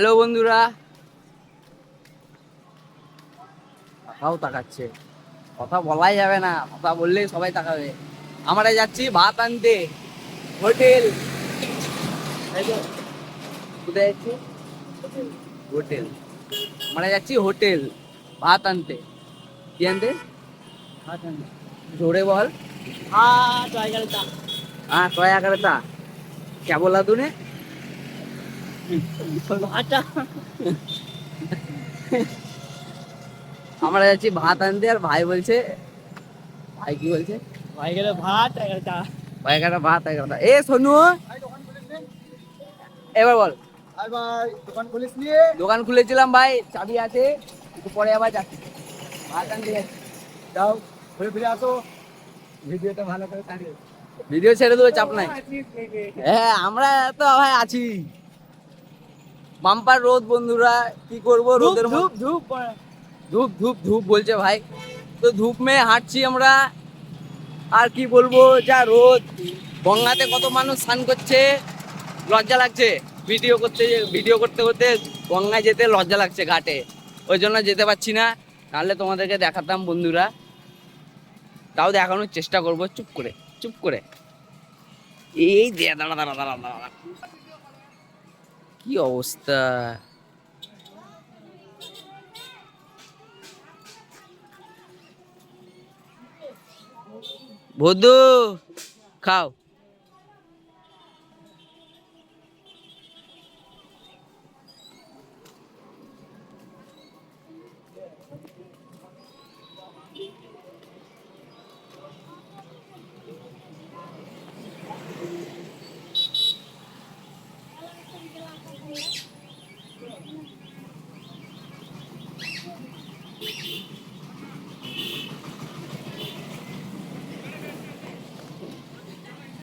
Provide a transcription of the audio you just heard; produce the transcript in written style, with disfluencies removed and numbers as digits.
Hello বন্ধুরা, কথাও তাকাচ্ছে। কথা বলাই যাবে না, কথা বললেই সবাই তাকাবে। আমরা যাচ্ছি ভাত আনতে হোটেল। এই তো, কোথায় যাচ্ছি? হোটেল। আমরা যাচ্ছি হোটেল ভাত আনতে। কি আনতে? ভাত আনতে। জোরে বল। हाँ ट्राई करता হ্যাঁ, কয়া করে তা কে বলা তুনে? आटा আমরা যাচ্ছি ভাত আনতে, আর ভাই বলছে, ভাই কি বলছে? भाई कहते भात ट्राई करता ভাই একটা ভাত একটা এ সোনু, এবার বল। हाय भाई दुकान पुलिस लिए দোকান খুলেছিলাম ভাই, চাবি আছে, একটু পরে আবার যাচ্ছি ভাত আনতে যাচ্ছি। जाओ फिर आसो ভিডিওটা ভালো করে থাকে ভিডিও ছেড়ে দেবো, চাপ নাই। হ্যাঁ, আমরা তো ভাই আছি। বাম্পার রোদ বন্ধুরা, কি করবো धूप রোদের धूप মধ্যে। धूप ধূপ ধূপ ধূপ বলছে ভাই, তো ধূপ মেয়ে হাঁটছি আমরা। আর কি বলবো, যা রোদ। গঙ্গাতে কত মানুষ স্নান করছে, লজ্জা লাগছে। ভিডিও করতে করতে গঙ্গায় যেতে লজ্জা লাগছে ঘাটে, ওই জন্য যেতে পারছি না। নাহলে তোমাদেরকে দেখাতাম বন্ধুরা, তাও দেখানোর চেষ্টা করবো চুপ করে চুপ করে। এই দে, দাঁড়া দাঁড়া দাঁড়া দাঁড়া, কি অবস্থা। বধু, খাও।